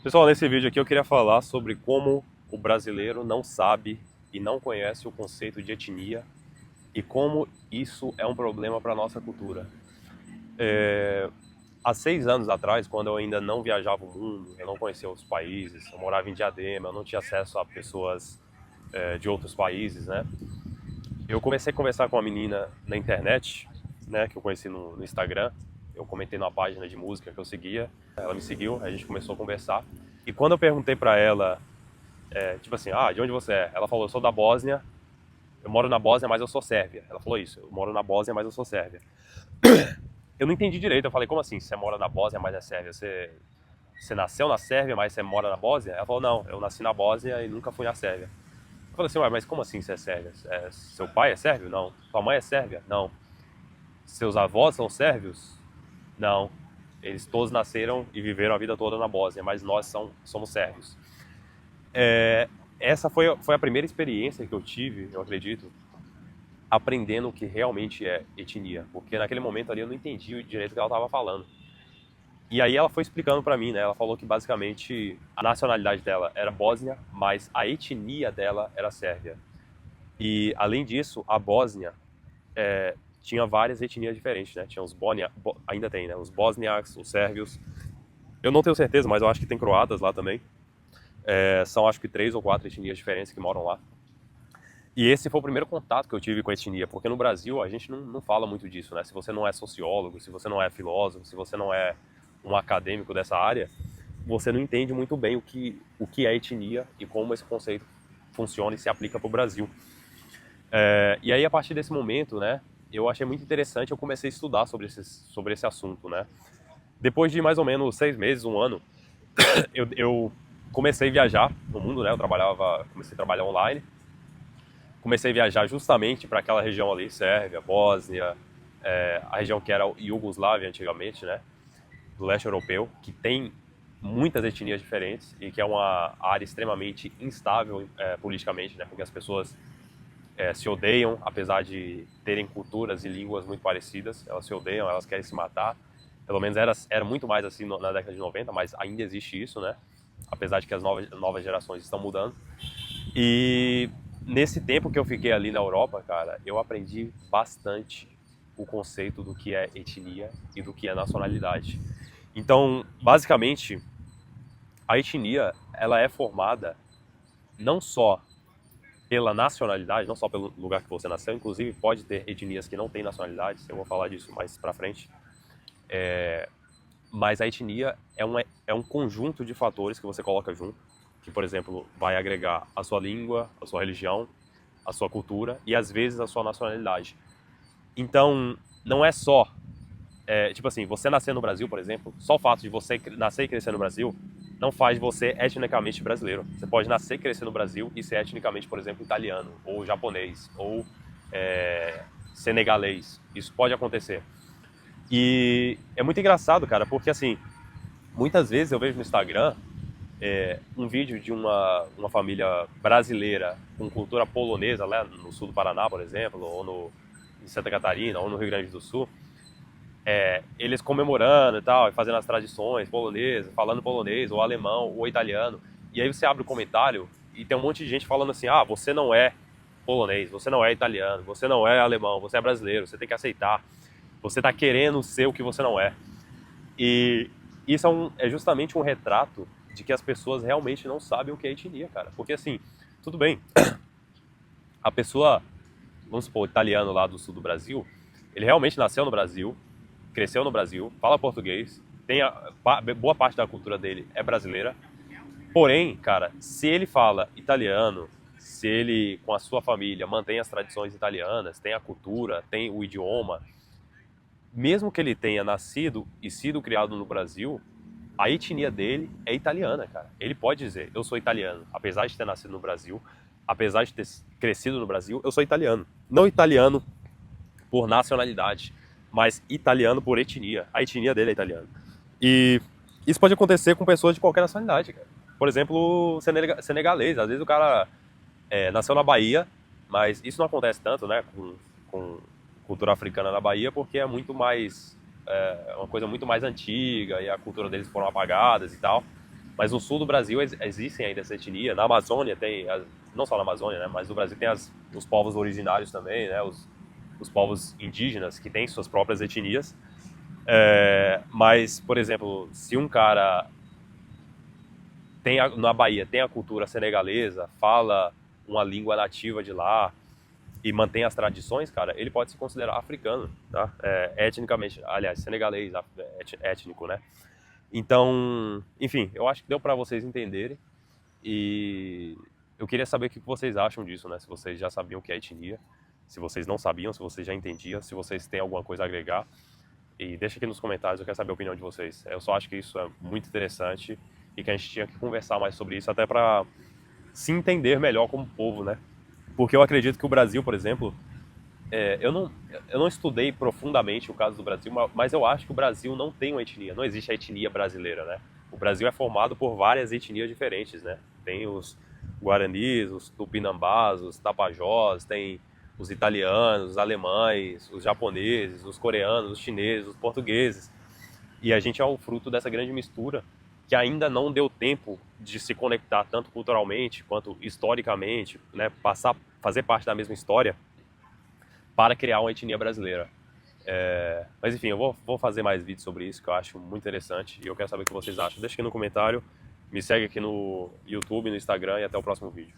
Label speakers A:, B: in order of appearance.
A: Pessoal, nesse vídeo aqui eu queria falar sobre como o brasileiro não sabe e não conhece o conceito de etnia e como isso é um problema para a nossa cultura. Há 6 anos atrás, quando eu ainda não viajava o mundo, eu não conhecia outros países, eu morava em Diadema, eu não tinha acesso a pessoas de outros países, né? Eu comecei a conversar com uma menina na internet, né, que eu conheci no Instagram. Eu comentei numa página de música que eu seguia, ela me seguiu, a gente começou a conversar. E quando eu perguntei pra ela, tipo assim, de onde você é? Ela falou, eu sou da Bósnia, eu moro na Bósnia, mas eu sou sérvia. Ela falou isso, eu moro na Bósnia, mas eu sou sérvia. Eu não entendi direito, eu falei, como assim, você mora na Bósnia, mas é sérvia? Você nasceu na Sérvia, mas você mora na Bósnia? Ela falou, não, eu nasci na Bósnia e nunca fui na Sérvia. Eu falei assim, ué, mas como assim você é sérvia? Seu pai é sérvio? Não. Sua mãe é sérvia? Não. Seus avós são sérvios? Não. Eles todos nasceram e viveram a vida toda na Bósnia, mas nós somos sérvios. Essa foi a primeira experiência que eu tive, eu acredito, aprendendo o que realmente é etnia. Porque naquele momento ali eu não entendi direito o que ela estava falando. E aí ela foi explicando pra mim, né? Ela falou que basicamente a nacionalidade dela era Bósnia, mas a etnia dela era Sérvia. E além disso, a Bósnia tinha várias etnias diferentes, né? Tinha ainda tem, né? Os bósniacs, os sérvios. Eu não tenho certeza, mas eu acho que tem croatas lá também. São acho que 3 ou 4 etnias diferentes que moram lá. E esse foi o primeiro contato que eu tive com a etnia, porque no Brasil a gente não fala muito disso, né? Se você não é sociólogo, se você não é filósofo, se você não é um acadêmico dessa área, você não entende muito bem o que é etnia e como esse conceito funciona e se aplica para o Brasil. E aí, a partir desse momento, né, eu achei muito interessante, eu comecei a estudar sobre esse assunto, né. Depois de mais ou menos 6 meses, um ano, eu comecei a viajar no mundo, né, comecei a trabalhar online, comecei a viajar justamente para aquela região ali, Sérvia, Bósnia, a região que era Iugoslávia antigamente, né, do leste europeu, que tem muitas etnias diferentes e que é uma área extremamente instável politicamente, né, porque as pessoas se odeiam, apesar de terem culturas e línguas muito parecidas, elas se odeiam, elas querem se matar. Pelo menos era muito mais assim na década de 90, mas ainda existe isso, né? Apesar de que as novas gerações estão mudando. E nesse tempo que eu fiquei ali na Europa, cara, eu aprendi bastante o conceito do que é etnia e do que é nacionalidade. Então, basicamente, a etnia, ela é formada não só pela nacionalidade, não só pelo lugar que você nasceu, inclusive pode ter etnias que não têm nacionalidade, eu vou falar disso mais pra frente. Mas a etnia é um conjunto de fatores que você coloca junto, que, por exemplo, vai agregar a sua língua, a sua religião, a sua cultura e, às vezes, a sua nacionalidade. Então, não é só, tipo assim, você nascer no Brasil, por exemplo, só o fato de você nascer e crescer no Brasil não faz você etnicamente brasileiro. Você pode nascer e crescer no Brasil e ser etnicamente, por exemplo, italiano, ou japonês, ou senegalês. Isso pode acontecer. E é muito engraçado, cara, porque assim, muitas vezes eu vejo no Instagram um vídeo de uma família brasileira com cultura polonesa, lá no sul do Paraná, por exemplo, ou em Santa Catarina, ou no Rio Grande do Sul, eles comemorando e tal, e fazendo as tradições polonesas, falando polonês, ou alemão, ou italiano. E aí você abre o comentário e tem um monte de gente falando assim, você não é polonês, você não é italiano, você não é alemão, você é brasileiro, você tem que aceitar. Você tá querendo ser o que você não é. E isso é justamente um retrato de que as pessoas realmente não sabem o que é etnia, cara. Porque assim, tudo bem, a pessoa, vamos supor, o italiano lá do sul do Brasil, ele realmente nasceu no Brasil, cresceu no Brasil, fala português, boa parte da cultura dele é brasileira. Porém, cara, se ele fala italiano, se ele, com a sua família, mantém as tradições italianas, tem a cultura, tem o idioma, mesmo que ele tenha nascido e sido criado no Brasil, a etnia dele é italiana, cara. Ele pode dizer, eu sou italiano, apesar de ter nascido no Brasil, apesar de ter crescido no Brasil, eu sou italiano. Não italiano por nacionalidade, mas italiano por etnia. A etnia dele é italiana. E isso pode acontecer com pessoas de qualquer nacionalidade, cara. Por exemplo, senegalês. Às vezes o cara nasceu na Bahia, mas isso não acontece tanto, né, com cultura africana na Bahia, porque é uma coisa muito mais antiga e a cultura deles foram apagadas e tal. Mas no sul do Brasil existem ainda essa etnia. Na Amazônia tem, não só na Amazônia, né? Mas no Brasil tem os povos originários também, né? Os povos indígenas que têm suas próprias etnias. Mas, por exemplo, se um cara na Bahia tem a cultura senegalesa, fala uma língua nativa de lá e mantém as tradições, cara, ele pode se considerar africano, tá? Etnicamente, aliás, senegalês, étnico, né? Então, enfim, eu acho que deu para vocês entenderem e eu queria saber o que vocês acham disso, né? Se vocês já sabiam o que é etnia, se vocês não sabiam, se vocês já entendiam, se vocês têm alguma coisa a agregar. E deixa aqui nos comentários, eu quero saber a opinião de vocês. Eu só acho que isso é muito interessante e que a gente tinha que conversar mais sobre isso até para se entender melhor como povo, né? Porque eu acredito que o Brasil, por exemplo, eu não estudei profundamente o caso do Brasil, mas eu acho que o Brasil não tem uma etnia, não existe a etnia brasileira, né? O Brasil é formado por várias etnias diferentes, né? Tem os guaranis, os tupinambás, os tapajós, tem os italianos, os alemães, os japoneses, os coreanos, os chineses, os portugueses. E a gente é o fruto dessa grande mistura que ainda não deu tempo de se conectar tanto culturalmente quanto historicamente, né? Fazer parte da mesma história para criar uma etnia brasileira. Mas enfim, eu vou fazer mais vídeos sobre isso, que eu acho muito interessante e eu quero saber o que vocês acham. Deixa aqui no comentário, me segue aqui no YouTube, no Instagram e até o próximo vídeo.